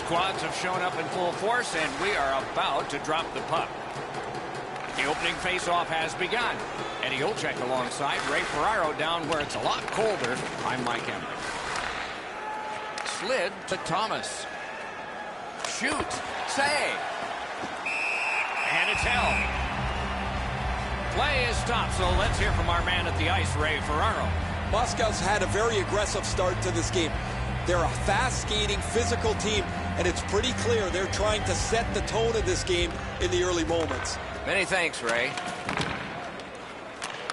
squads have shown up in full force, and we are about to drop the puck. The opening face-off has begun. Eddie Olczyk alongside Ray Ferraro down where it's a lot colder. I'm Mike Emmerich. Slid to Thomas. Shoot. Save. And it's held. Play is stopped, so let's hear from our man at the ice, Ray Ferraro. Moscow's had a very aggressive start to this game. They're a fast-skating, physical team, and it's pretty clear they're trying to set the tone of this game in the early moments. Many thanks, Ray.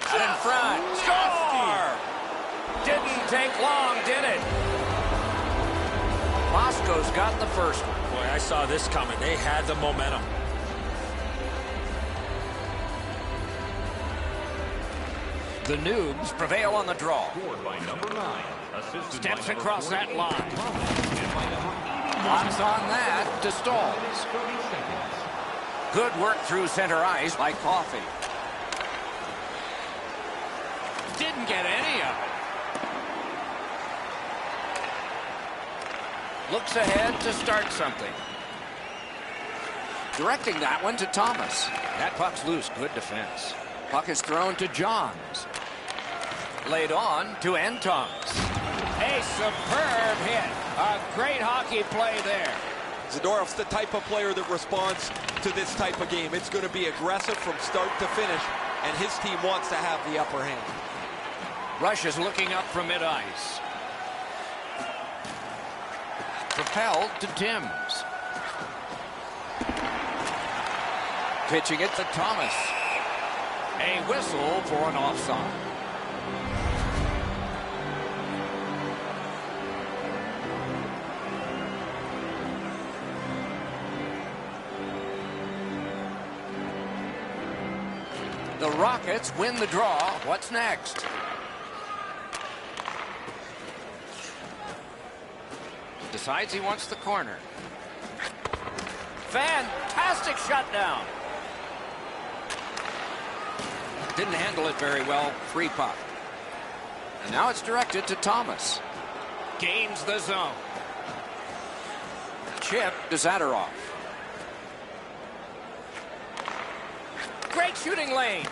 Out in front. Score! Didn't take long, did it? Moscow's got the first one. Boy, I saw this coming. They had the momentum. The Noobs prevail on the draw. Steps across that line. Blocks on that to Stalls. Good work through center ice by Coffey. Didn't get any of it. Looks ahead to start something. Directing that one to Thomas. That puck's loose. Good defense. Puck is thrown to Johns. Laid on to Antons. A superb hit. A great hockey play there. Zadorov's the type of player that responds to this type of game. It's going to be aggressive from start to finish, and his team wants to have the upper hand. Rush is looking up from mid-ice. Propelled to Timms. Pitching it to Thomas. A whistle for an offside. The Rockets win the draw. What's next? Decides he wants the corner. Fantastic shutdown. Didn't handle it very well. Free puck. And now it's directed to Thomas. Gains the zone. Chip to Zadorov. Great shooting lane.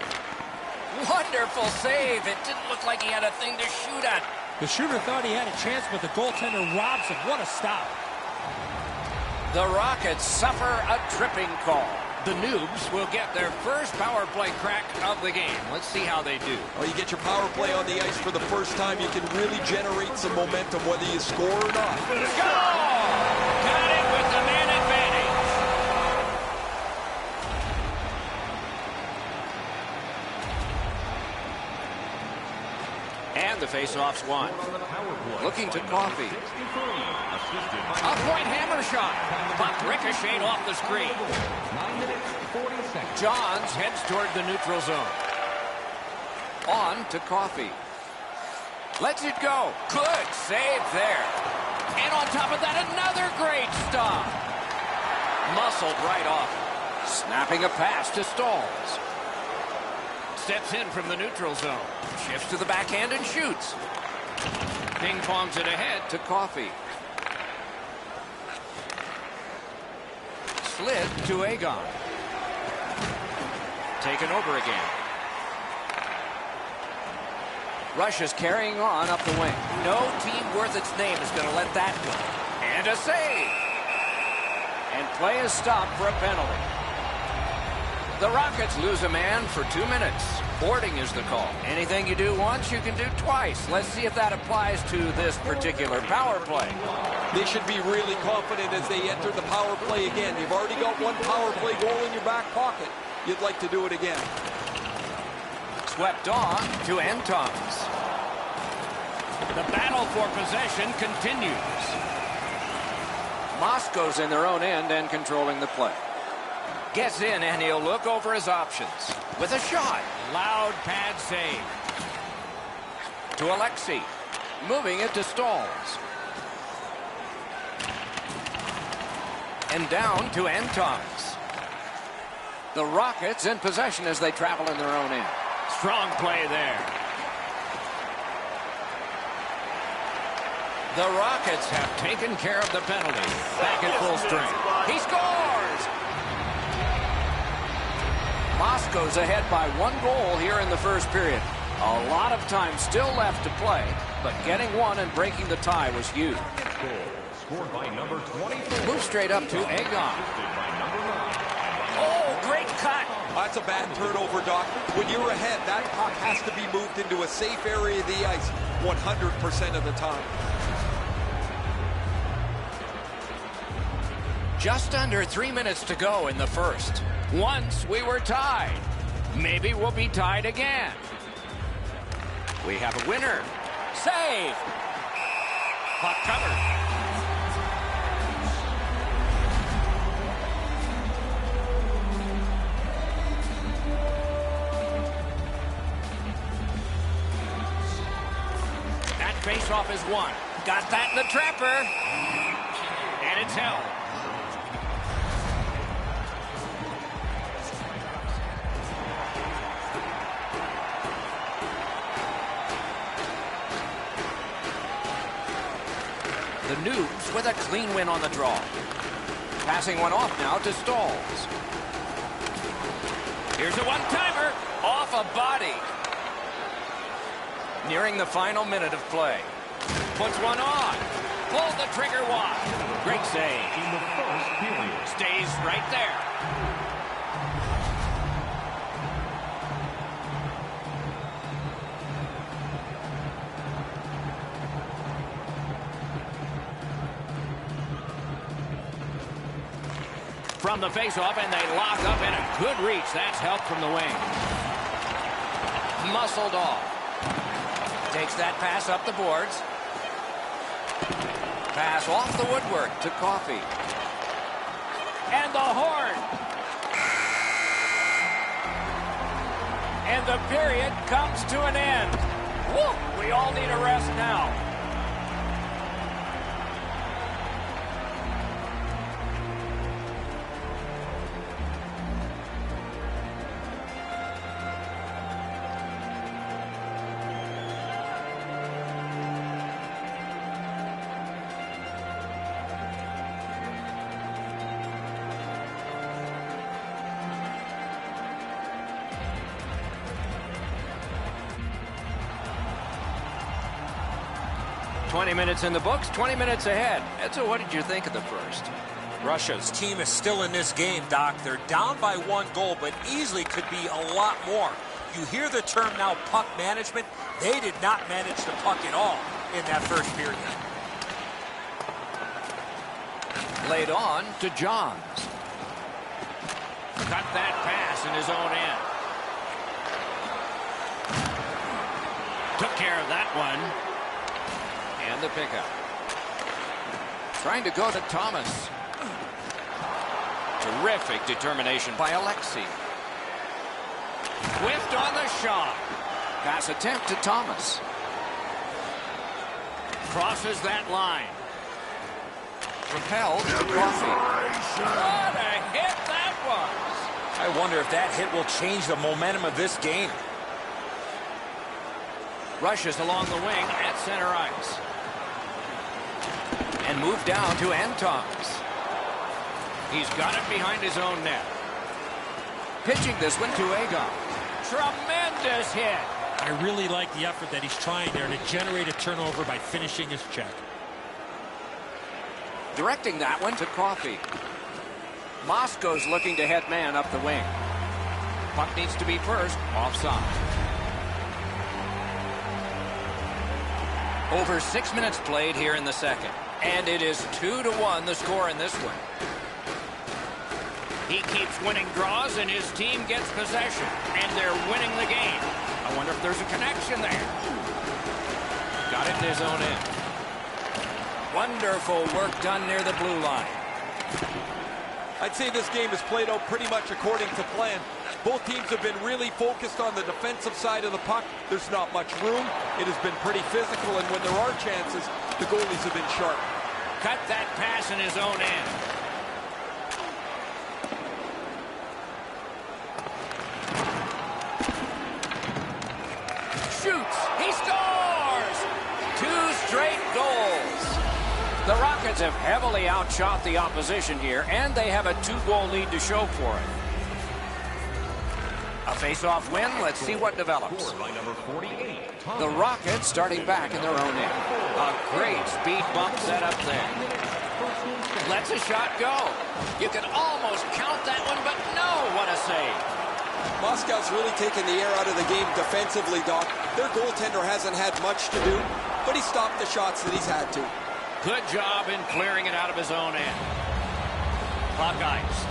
Wonderful save. It didn't look like he had a thing to shoot at. The shooter thought he had a chance, but the goaltender robs him. What a stop. The Rockets suffer a tripping call. The Noobs will get their first power play crack of the game. Let's see how they do. Well, you get your power play on the ice for the first time. You can really generate some momentum whether you score or not. Go! Got it with the man advantage. And the faceoff's won. Looking to Coffey. A point hammer shot. Puck ricocheted off the screen. Johns heads toward the neutral zone. On to Coffey. Lets it go. Good save there. And on top of that, another great stop. Muscled right off. Snapping a pass to Stalls. Steps in from the neutral zone. Shifts to the backhand and shoots. Ping-pongs it ahead to Coffey. Slid to Agon. Taken over again. Rush is carrying on up the wing. No team worth its name is going to let that go. And a save. And play is stopped for a penalty. The Rockets lose a man for 2 minutes. Boarding is the call. Anything you do once, you can do twice. Let's see if that applies to this particular power play. They should be really confident as they enter the power play again. You've already got one power play goal in your back pocket. You'd like to do it again. Swept on to Antons. The battle for possession continues. Moscow's in their own end and controlling the play. Gets in and he'll look over his options. With a shot. Loud pad save. To Alexei. Moving it to Stalls. And down to Antons. The Rockets in possession as they travel in their own end. Strong play there. The Rockets have taken care of the penalty. Back at full strength. He scores! Moscow's ahead by 1 goal here in the first period. A lot of time still left to play, but getting one and breaking the tie was huge. Scored by number 24. Move straight up to Agon. Oh, great cut. That's a bad turnover, Doc. When you're ahead, that puck has to be moved into a safe area of the ice 100% of the time. Just under 3 minutes to go in the first. Once we were tied. Maybe we'll be tied again. We have a winner. Save! Puck covered. That faceoff is won. Got that in the trapper. And it's held. The Noobs with a clean win on the draw. Passing one off now to Stalls. Here's a one-timer. Off a body. Nearing the final minute of play. Puts one on. Pulled the trigger wide. Great save. In the first period. Stays right there. From the faceoff, and they lock up, and a good reach. That's help from the wing. Muscled off. Takes that pass up the boards. Pass off the woodwork to Coffey. And the horn. And the period comes to an end. Woo! We all need a rest now. "20 minutes in the books, 20 minutes ahead." So what did you think of the first? Russia's team is still in this game, Doc. They're down by 1 goal, but easily could be a lot more. You hear the term now, puck management. They did not manage the puck at all in that first period. Laid on to Johns. Cut that pass in his own end. Took care of that one. And the pickup. Trying to go to Thomas. Terrific determination by Alexei. Whiffed on the shot. Pass attempt to Thomas. Crosses that line. Propelled to Coffey. What a hit that was. I wonder if that hit will change the momentum of this game. Rushes along the wing at center ice. And moved down to Antons. He's got it behind his own net. Pitching this one to Agon. Tremendous hit. I really like the effort that he's trying there to generate a turnover by finishing his check. Directing that one to Coffey. Moscow's looking to head man up the wing. Puck needs to be first. Offside. Over 6 minutes played here in the second. And it is 2-1 the score in this one. He keeps winning draws, and his team gets possession. And they're winning the game. I wonder if there's a connection there. Got it in his own end. Wonderful work done near the blue line. I'd say this game is played out pretty much according to plan. Both teams have been really focused on the defensive side of the puck. There's not much room. It has been pretty physical, and when there are chances, the goalies have been sharp. Cut that pass in his own end. Shoots. He scores! 2 straight goals. The Rockets have heavily outshot the opposition here, and they have a 2-goal lead to show for it. A face-off win. Let's see what develops. Scored by number 48, Thomas. The Rockets starting back in their own end. A great speed bump set up there. Lets a shot go. You can almost count that one, but no, what a save. Moscow's really taken the air out of the game defensively, Doc. Their goaltender hasn't had much to do, but he stopped the shots that he's had to. Good job in clearing it out of his own end. Puck iced.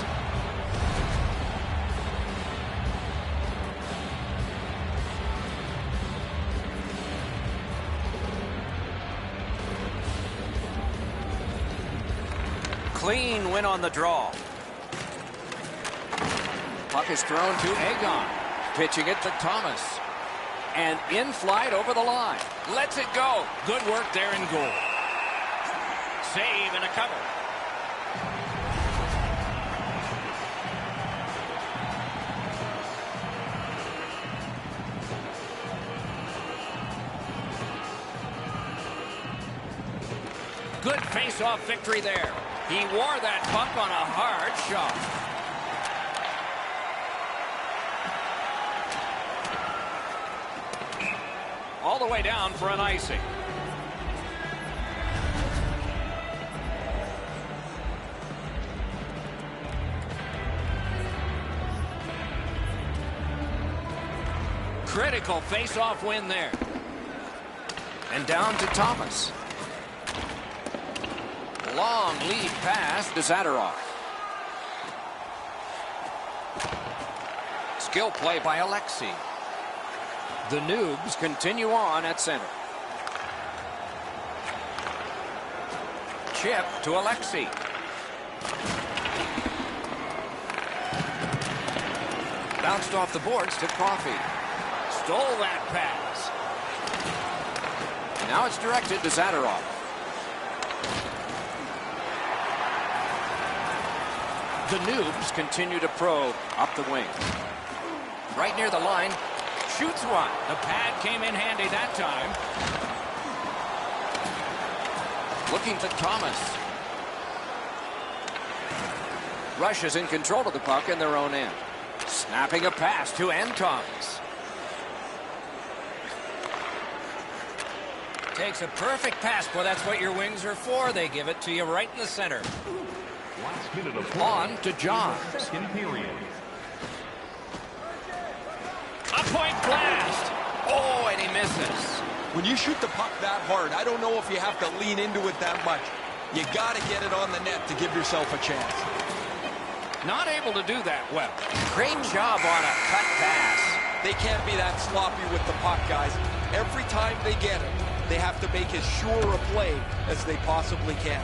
Clean win on the draw. Puck is thrown to Agon. Pitching it to Thomas. And in flight over the line. Lets it go. Good work there in goal. Save and a cover. Good face-off victory there. He wore that puck on a hard shot. All the way down for an icing. Critical face-off win there. And down to Thomas. Long lead pass to Zadorov. Skill play by Alexei. The Noobs continue on at center. Chip to Alexei. Bounced off the boards to Coffey. Stole that pass. Now it's directed to Zadorov. The Noobs continue to probe up the wing. Right near the line. Shoots one. The pad came in handy that time. Looking to Thomas. Rush is in control of the puck in their own end. Snapping a pass to Antons. Takes a perfect pass. Well, that's what your wings are for. They give it to you right in the center. Last minute of play. On to John. Second period. A point blast. Oh, and he misses. When you shoot the puck that hard, I don't know if you have to lean into it that much. You got to get it on the net to give yourself a chance. Not able to do that well. Great job on a cut pass. They can't be that sloppy with the puck, guys. Every time they get it, they have to make as sure a play as they possibly can.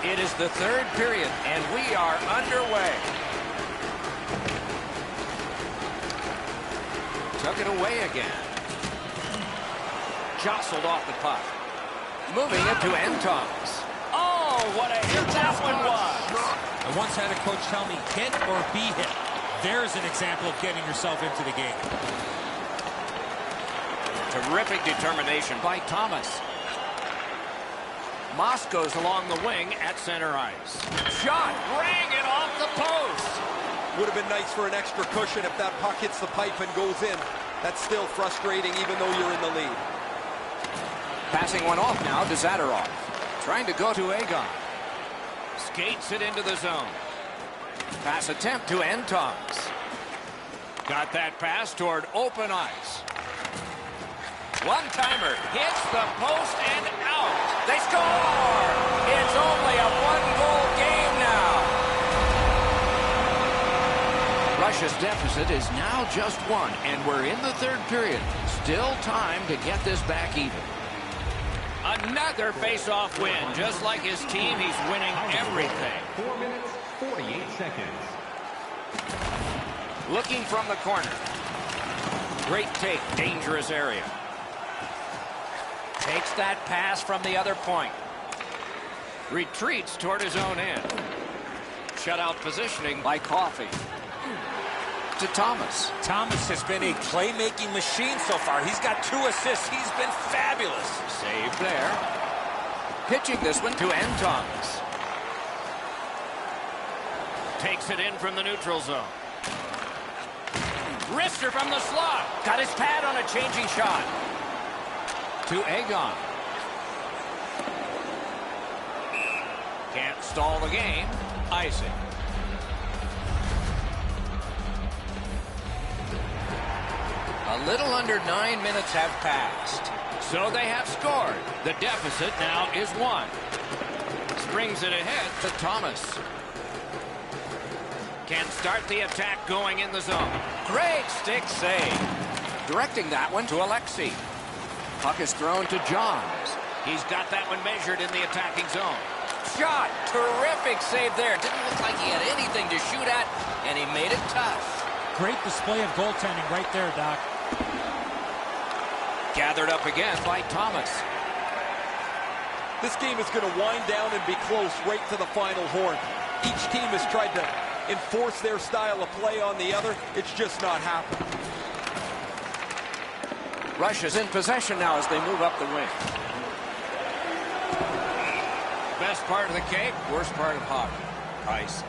It is the third period, and we are underway. Took it away again. Jostled off the puck. Moving it to Antons. Oh, what a hit that one was. I once had a coach tell me, hit or be hit. There's an example of getting yourself into the game. Terrific determination by Thomas. Moss goes along the wing at center ice. Shot, rang it off the post. Would have been nice for an extra cushion if that puck hits the pipe and goes in. That's still frustrating even though you're in the lead. Passing one off now to Zadorov. Trying to go to Agon. Skates it into the zone. Pass attempt to Antons. Got that pass toward open ice. One-timer hits the post and out. They score! It's only a one-goal game now. Russia's deficit is now just 1, and we're in the third period. Still time to get this back even. Another face-off win. Just like his team, he's winning everything. 4 minutes, 48 seconds. Looking from the corner. Great take, dangerous area. Takes that pass from the other point. Retreats toward his own end. Shutout positioning by Coffey. To Thomas. Thomas has been a playmaking machine so far. He's got 2 assists. He's been fabulous. Save there. Pitching this one to Thomas. Takes it in from the neutral zone. Wrister from the slot. Got his pad on a changing shot. To Egon. Can't stall the game. Icing. A little under 9 minutes have passed. So they have scored. The deficit now is 1. Springs it ahead To Thomas. can start the attack going in the zone. Great stick save. Directing that one to Alexei. Puck is thrown to Johns. He's got that one measured in the attacking zone. Shot. Terrific save there. Didn't look like he had anything to shoot at, and he made it tough. Great display of goaltending right there, Doc. Gathered up again by Thomas. This game is going to wind down and be close right to the final horn. Each team has tried to enforce their style of play on the other. It's just not happening. Russia's in possession now as they move up the wing. Best part of the cake, worst part of hockey. Ice.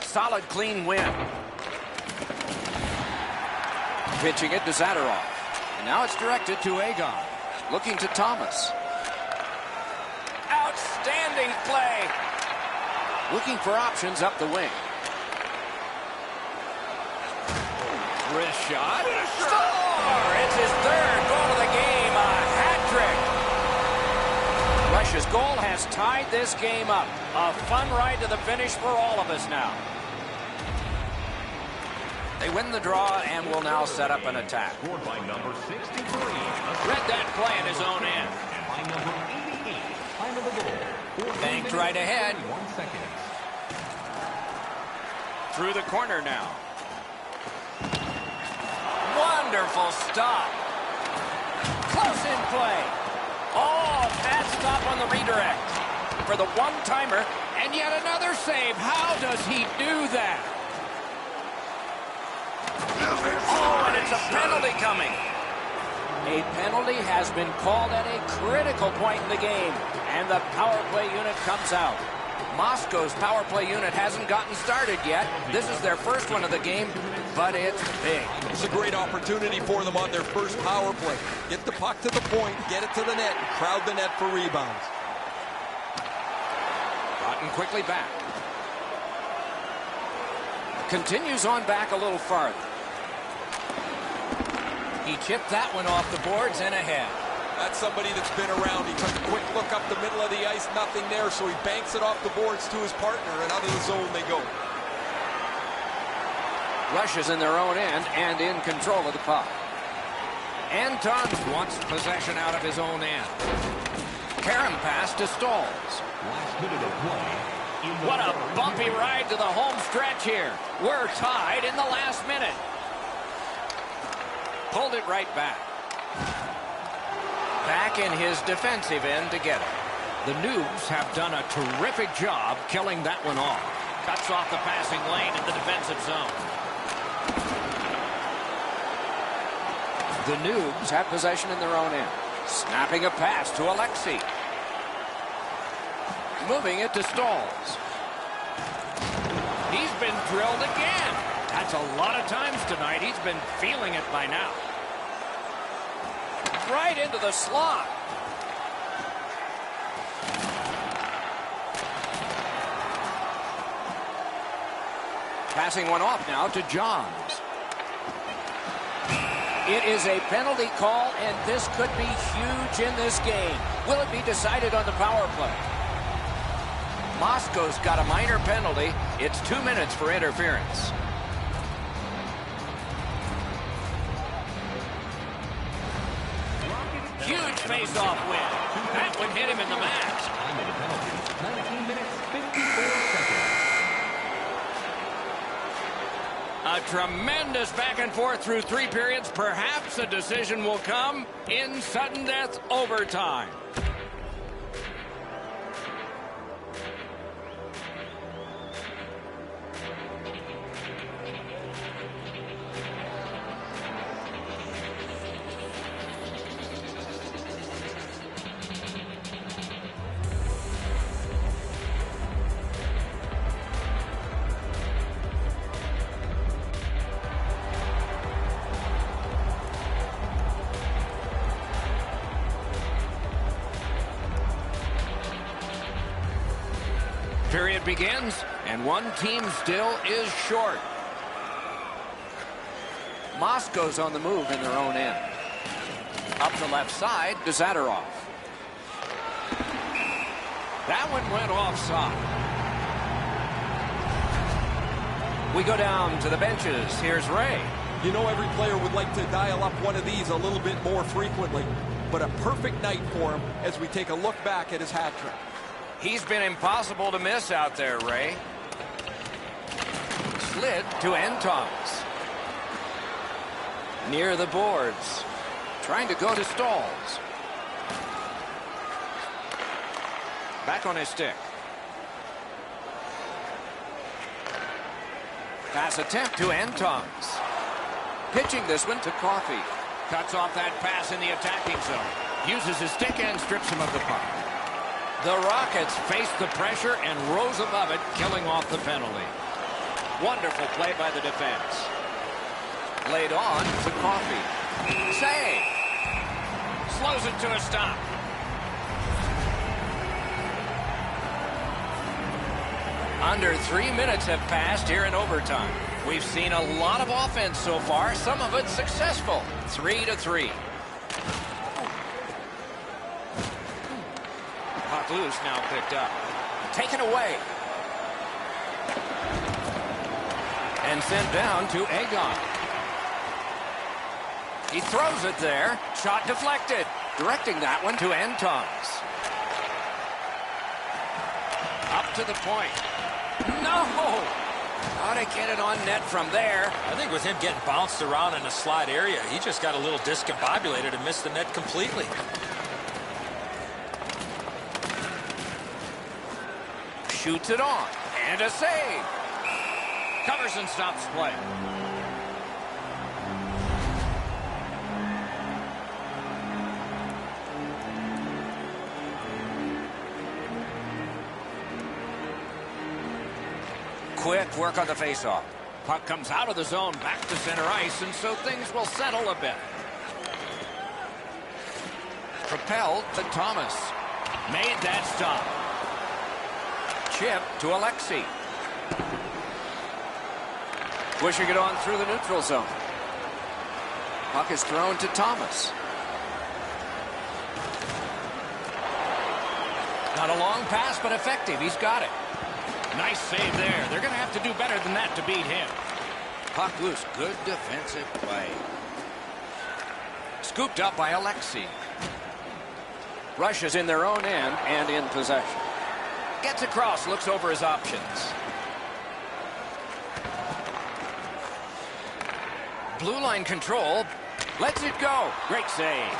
Solid, clean win. Pitching it to Zadorov. And now it's directed to Egon. Looking to Thomas. Outstanding play. Looking for options up the wing. Wrist shot. Score! It's his third goal of the game. A hat trick. Russia's goal has tied this game up. A fun ride to the finish for all of us now. They win the draw and will now set up an attack. Scored by number 63. Read that play in his own end. And by number 88. Time of the goal. Banked right ahead. 1 second. Through the corner now. Wonderful stop. Close in play. Oh, bad stop on the redirect. For the one-timer, and yet another save. How does he do that? Oh, and it's a penalty coming. A penalty has been called at a critical point in the game, and the power play unit comes out. Moscow's power play unit hasn't gotten started yet. This is their first one of the game, but it's big. It's a great opportunity for them on their first power play. Get the puck to the point, get it to the net, and crowd the net for rebounds. Gotten quickly back. Continues on back a little farther. He chipped that one off the boards and ahead. That's somebody that's been around. He took a quick look up the middle of the ice, nothing there, so he banks it off the boards to his partner, and out of the zone they go. Russia's in their own end and in control of the puck. Anton wants possession out of his own end. Karam pass to Stalls. Last minute of play. What a bumpy ride to the home stretch here. We're tied in the last minute. Pulled it right back. Back in his defensive end to get it. The Noobs have done a terrific job killing that one off. Cuts off the passing lane in the defensive zone. The Noobs have possession in their own end. Snapping a pass to Alexei. Moving it to Stalls. He's been drilled again. That's a lot of times tonight. He's been feeling it by now. Right into the slot. Passing one off now to Johns. It is a penalty call, and this could be huge in this game. Will it be decided on the power play? Moscow's got a minor penalty. It's 2 minutes for interference. Huge face-off win. That would hit him in the match. 19 minutes, 54 seconds. A tremendous back and forth through 3 periods. Perhaps a decision will come in sudden death overtime. Period begins, and one team still is short. Moscow's on the move in their own end. Up the left side to Zadorov. That one went offside. We go down to the benches. Here's Ray. You know, every player would like to dial up one of these a little bit more frequently, but a perfect night for him as we take a look back at his hat trick. He's been impossible to miss out there, Ray. Slid to Anton's. Near the boards. Trying to go to Stalls. Back on his stick. Pass attempt to Anton's. Pitching this one to Coffee. Cuts off that pass in the attacking zone. Uses his stick and strips him of the puck. The Rockets faced the pressure and rose above it, killing off the penalty. Wonderful play by the defense. Laid on to Coffee. Save. Slows it to a stop. Under 3 minutes have passed here in overtime. We've seen a lot of offense so far, some of it successful. 3-3. Puck loose, now picked up. Taken away. And sent down to Agon. He throws it there. Shot deflected. Directing that one to Antons. Up to the point. No! How to get it on net from there. I think with him getting bounced around in a slide area, he just got a little discombobulated and missed the net completely. Shoots it on. And a save. Covers and stops play. Quick work on the faceoff. Puck comes out of the zone, back to center ice, and so things will settle a bit. Propelled to Thomas. Made that stop. Chip to Alexi. Pushing it on through the neutral zone. Puck is thrown to Thomas. Not a long pass, but effective. He's got it. Nice save there. They're going to have to do better than that to beat him. Puck loose. Good defensive play. Scooped up by Alexi. Rushes in their own end and in possession. Gets across, looks over his options. Blue line control. Lets it go. Great save.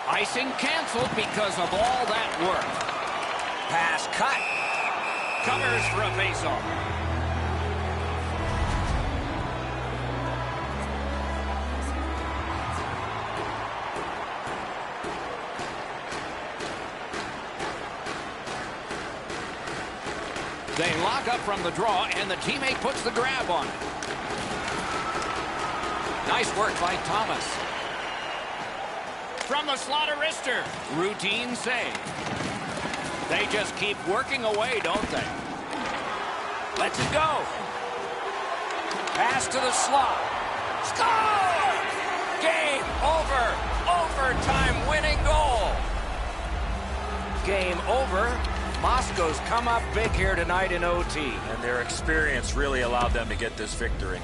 Icing canceled because of all that work. Pass cut. Covers for a faceoff. They lock up from the draw, and the teammate puts the grab on it. Nice work by Thomas. From the slot of wrister. Routine save. They just keep working away, don't they? Lets it go. Pass to the slot. Score! Game over. Overtime winning goal. Game over. Moscow's come up big here tonight in OT. And their experience really allowed them to get this victory.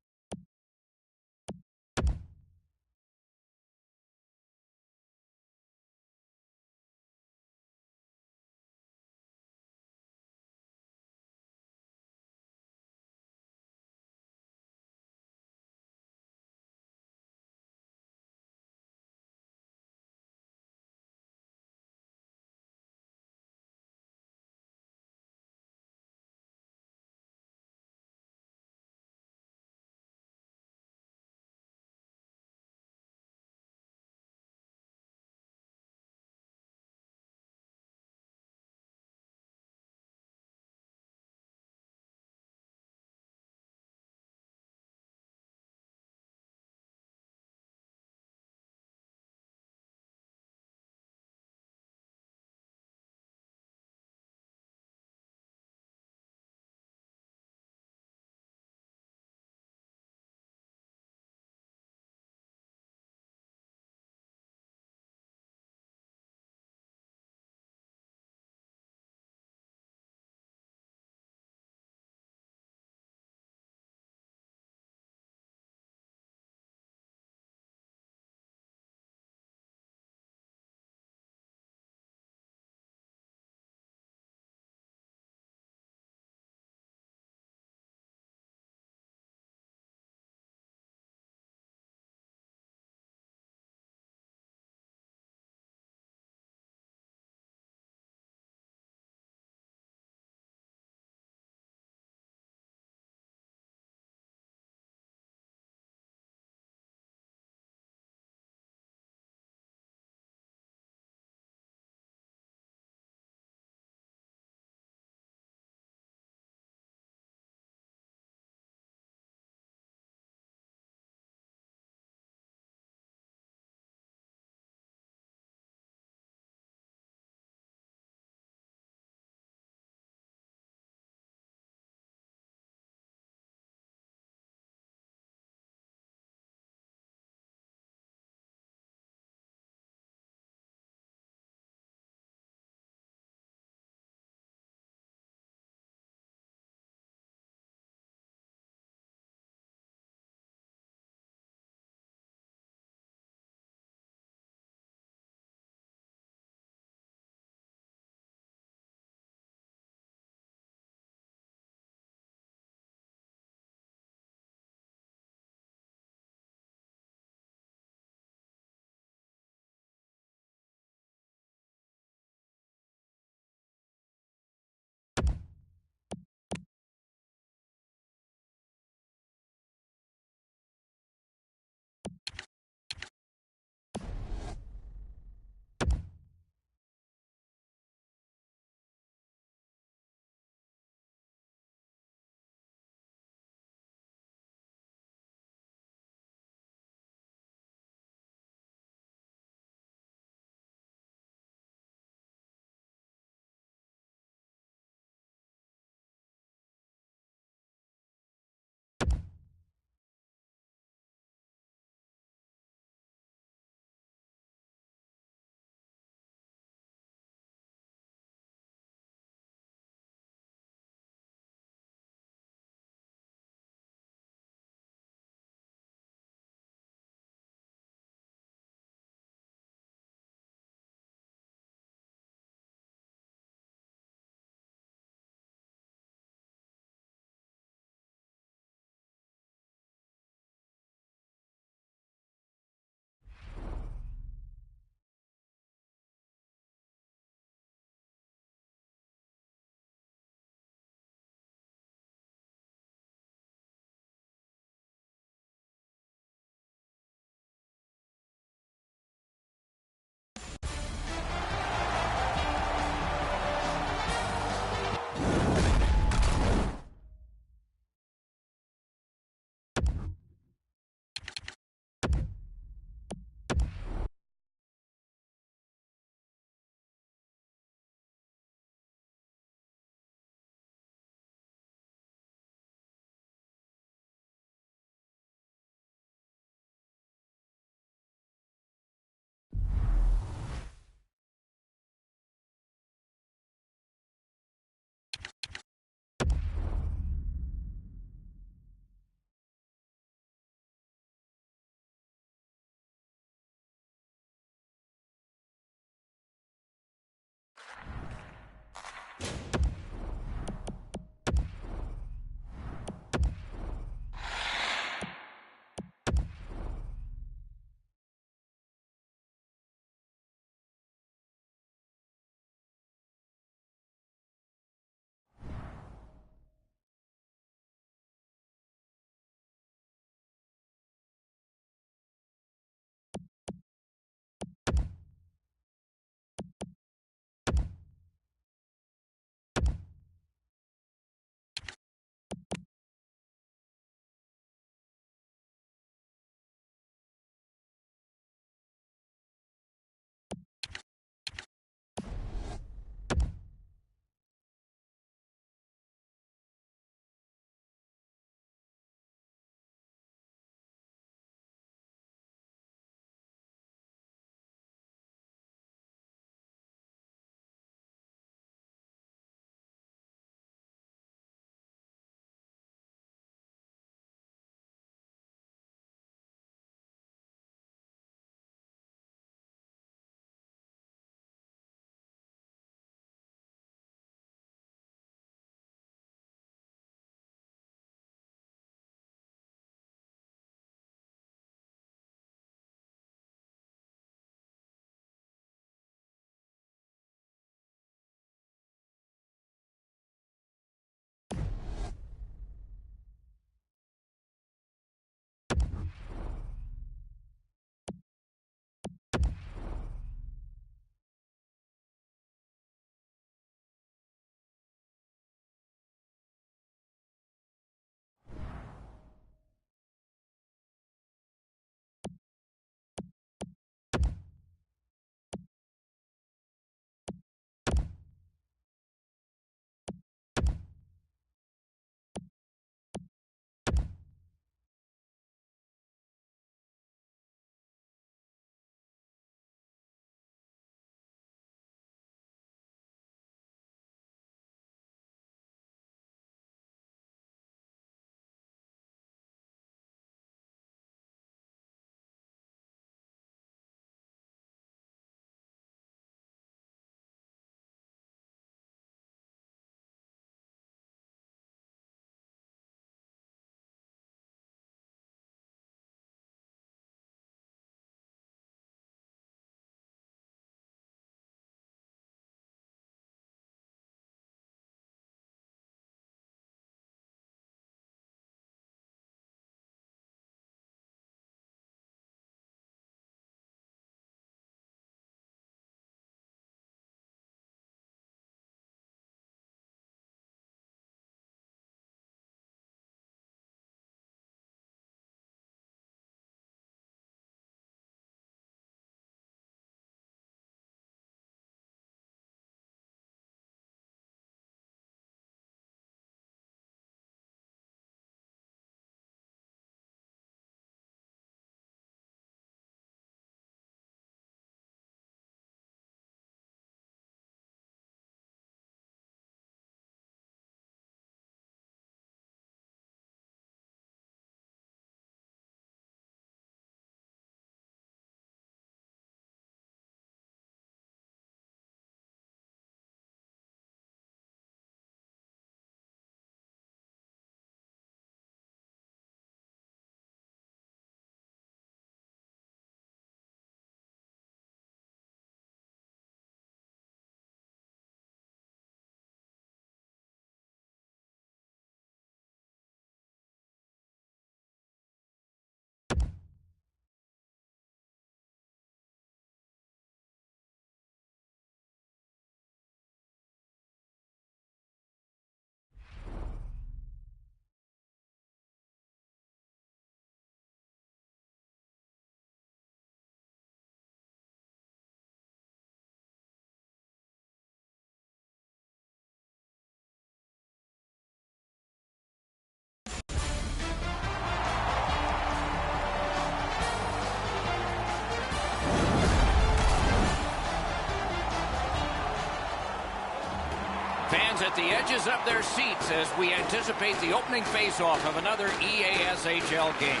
the edges of their seats as we anticipate the opening face-off of another EASHL game.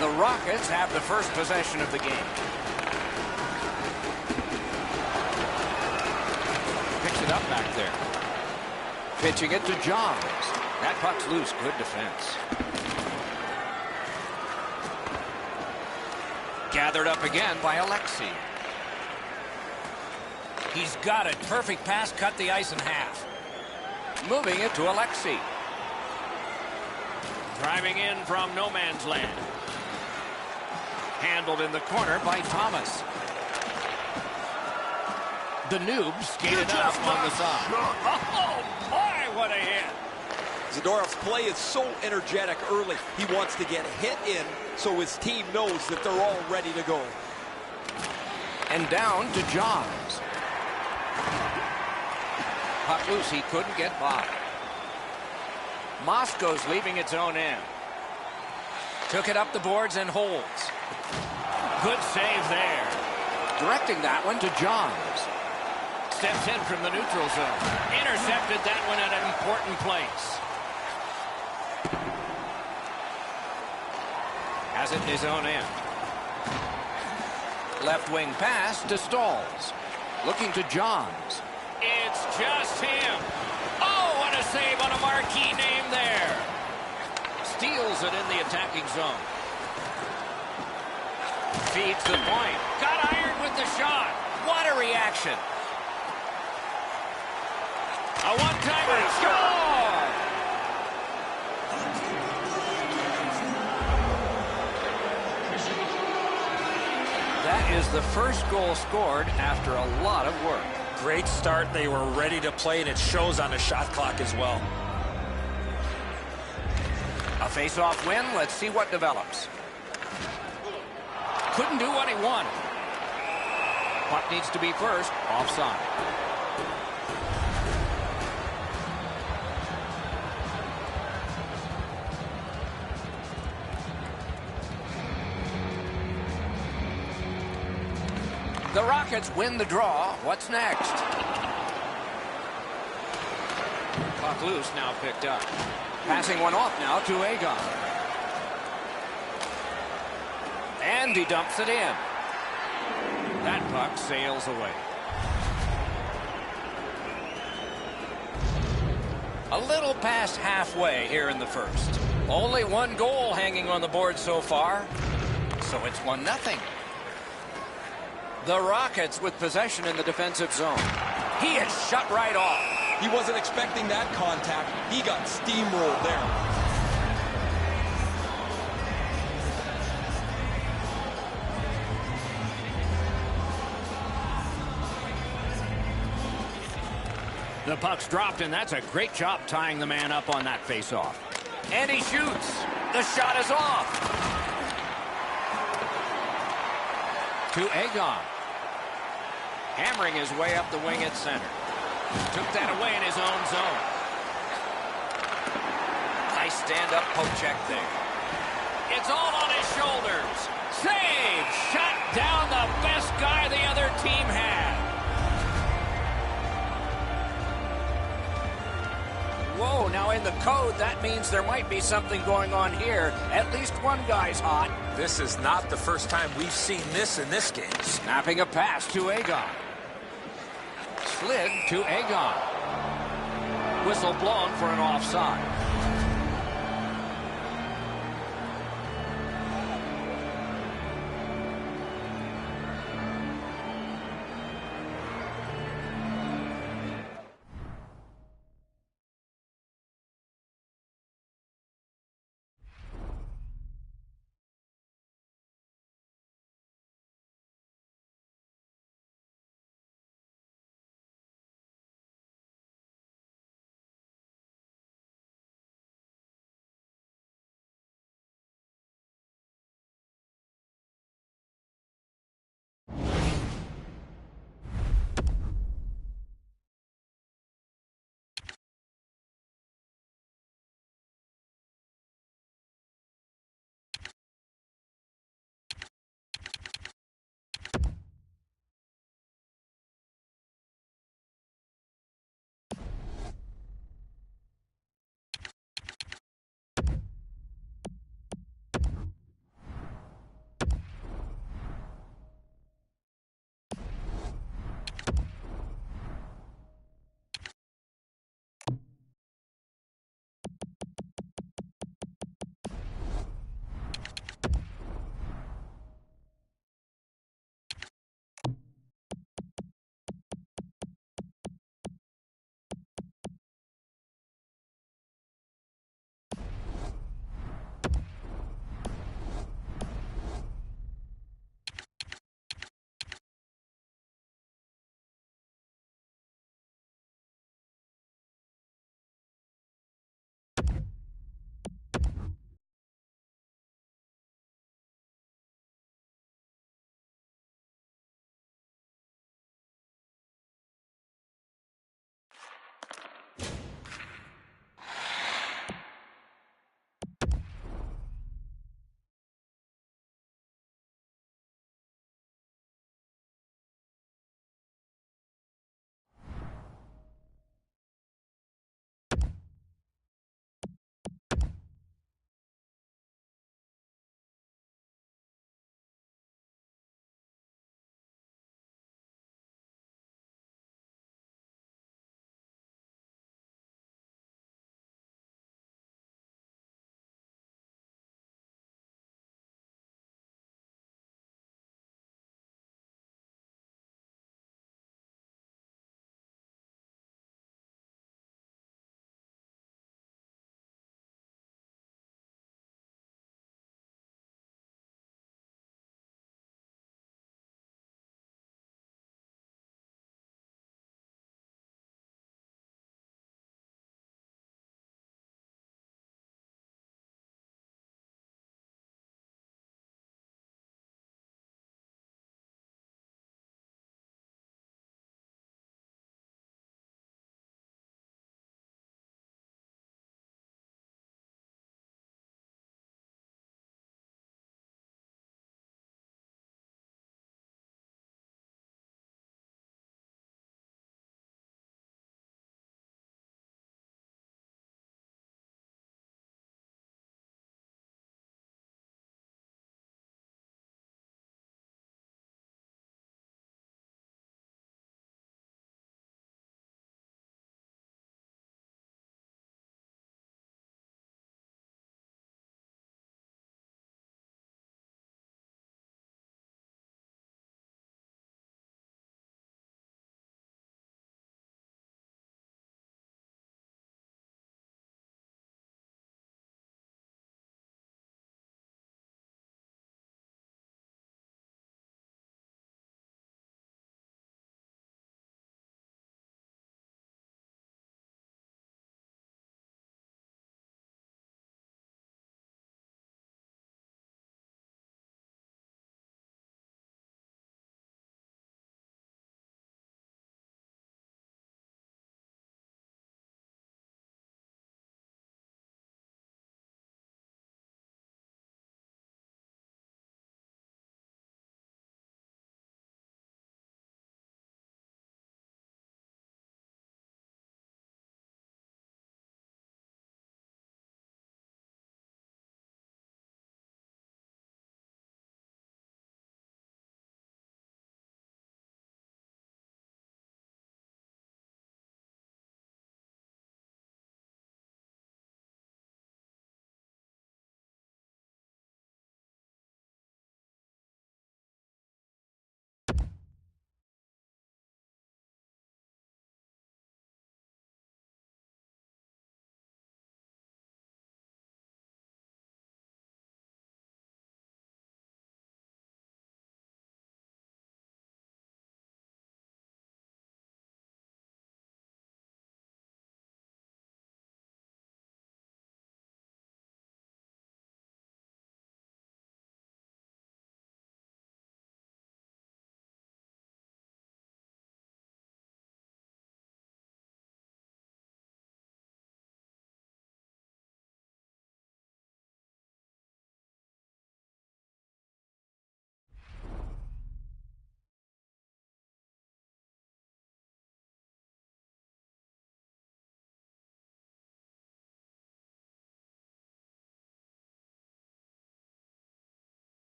The Rockets have the first possession of the game. Picks it up back there. Pitching it to Johns. That puck's loose. Good defense. Gathered up again by Alexei. He's got it. Perfect pass, cut the ice in half. Moving it to Alexei. Driving in from no man's land. Handled in the corner by Thomas. The noob skated up on the side. Oh, my, what a hit. Zadorov's play is so energetic early. He wants to get hit in so his team knows that they're all ready to go. And down to Johns. Puck loose, he couldn't get by. Moscow's leaving its own end. Took it up the boards and holds. Good save there. Directing that one to Johns. Steps in from the neutral zone. Intercepted that one at an important place. Has it in his own end. Left wing pass to Stalls. Looking to Johns. It's just him. Oh, what a save on a marquee name there. Steals it in the attacking zone. Feeds the point. Got ironed with the shot. What a reaction. A one-timer. Score! That is the first goal scored after a lot of work. Great start. They were ready to play, and it shows on the shot clock as well. A face-off win. Let's see what develops. Couldn't do what he wanted. Puck needs to be first. Offside. The Rockets win the draw. What's next? Puck loose, now picked up. Passing one off now to Agon. And he dumps it in. That puck sails away. A little past halfway here in the first. Only one goal hanging on the board so far. So it's 1-0. The Rockets with possession in the defensive zone. He is shut right off. He wasn't expecting that contact. He got steamrolled there. The puck's dropped, and that's a great job tying the man up on that faceoff. And he shoots. The shot is off. To Agon. Hammering his way up the wing at center. Took that away in his own zone. Nice stand-up poke check there. It's all on his shoulders. Save! Shut down the best guy the other team had. Whoa, now in the code, that means there might be something going on here. At least one guy's hot. This is not the first time we've seen this in this game. Snapping a pass to Agon. Slid to Agon. Whistle blown for an offside.